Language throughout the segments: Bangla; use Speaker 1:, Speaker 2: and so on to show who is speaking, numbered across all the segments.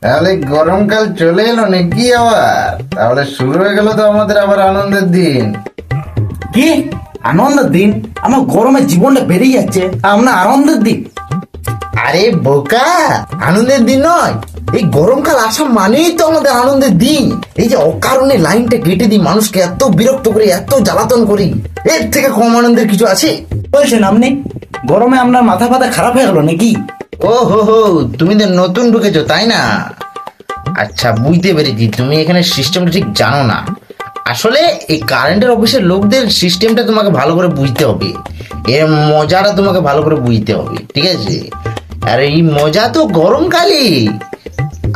Speaker 1: তাহলে গরমকাল চলে এলো নাকি আবার? তাহলে শুরু হয়ে গেল তো আমাদের আবার আনন্দের দিন।
Speaker 2: কি আনন্দের দিন? আমার গরমের জীবনটা বেরিয়ে যাচ্ছে, আমরা আনন্দের দিন?
Speaker 1: আরে বোকা, আনন্দের দিন নয়, এই গরমকাল আসা মানেই তো আমাদের আনন্দের দিন। এই যে অকারণে লাইনটা কেটে দিই, মানুষকে এত বিরক্ত করি, এত জ্বালাতন করি, এর থেকে কম আনন্দের কিছু আছে?
Speaker 2: বলছেন আপনি গরমে আপনার মাথা ফাথা খারাপ হয়ে গেল নাকি?
Speaker 1: ও হো হো, তুমি তো নতুন ঢুকেছো তাই না? আচ্ছা, বুঝতে পেরেছি, তুমি এখানে সিস্টেমটা ঠিক জানো না। আসলে এই কারেন্টের অফিসের লোকদের সিস্টেমটা তোমাকে ভালো করে বুঝতে হবে, এর মজাটা তোমাকে ভালো করে বুঝতে হবে, ঠিক আছে? আর এই মজা তো গরমকালে।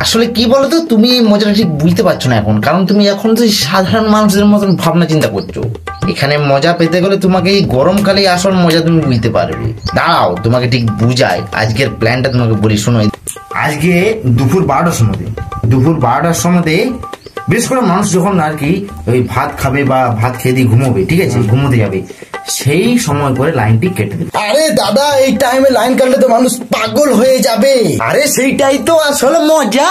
Speaker 1: আসলে কি বলতো, তুমি এই মজাটা ঠিক বুঝতে পারছো না এখন, কারণ তুমি এখন তো সাধারণ মানুষদের মতন ভাবনা চিন্তা করছো। এখানে মজা পেতে গেলে তোমাকে এই গরমকালে আসল মজা তুমি বুঝতে পারবে। দাঁড়াও, তোমাকে ঠিক বুঝাই, আজকের প্ল্যানটা তোমাকে বলি, শোনো। আজকে দুপুর 12টার সময় বেশ করে মানুষ যখন আর কি ওই ভাত খাবে বা ভাত খেয়ে দিয়ে ঘুমোবে, ঠিক আছে, ঘুমোতে যাবে, সেই সময় করে লাইনটি কেটে দেবে।
Speaker 2: আরে দাদা, এই টাইমে লাইন কাটলে তো মানুষ পাগল হয়ে যাবে। আরে সেইটাই তো আসলে মজা।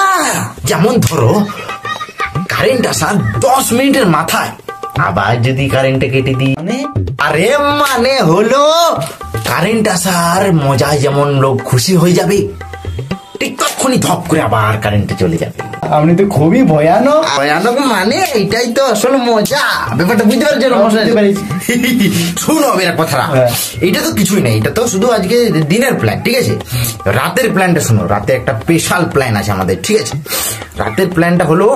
Speaker 1: যেমন ধরো কারেন্ট আসার 10 মিনিটের মাথায় আবার যদি কারেন্টটা কেটে দিই, আরে মানে হলো কারেন্ট আসার মজায় যেমন লোক খুশি হয়ে যাবে, ঠিক তখনই ধপ করে আবার কারেন্টে চলে যাবে।
Speaker 2: আপনি তো খুবই ভয়ানক।
Speaker 1: ভয়ানক মানে এটাই তো আসলে মজা। ব্যাপারটা বুঝতে পারছো? শুনো এর কথাটা, এটা তো কিছুই নেই, এটা তো শুধু আজকে দিনের প্ল্যান, ঠিক আছে? রাতের প্ল্যানটা শোনো, রাতে একটা স্পেশাল প্ল্যান আছে আমাদের, ঠিক আছে? রাতের প্ল্যানটা হলো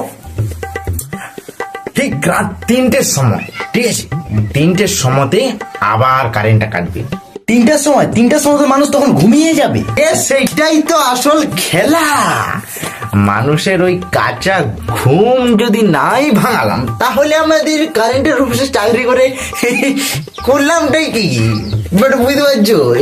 Speaker 1: ঠিক রাত 3টের সময়, ঠিক আছে? 3টের সময়তে আবার কারেন্টটা কাটবে।
Speaker 2: 3টার সময় তো মানুষ তখন ঘুমিয়ে যাবে।
Speaker 1: সেইটাই তো আসল খেলা। মানুষের ওই কাঁচা ঘুম যদি নাই ভাঙালাম, তাহলে আমাদের কারেন্টের অফিসে চাকরি করে করলামটাই কি? বুঝতে পারছো?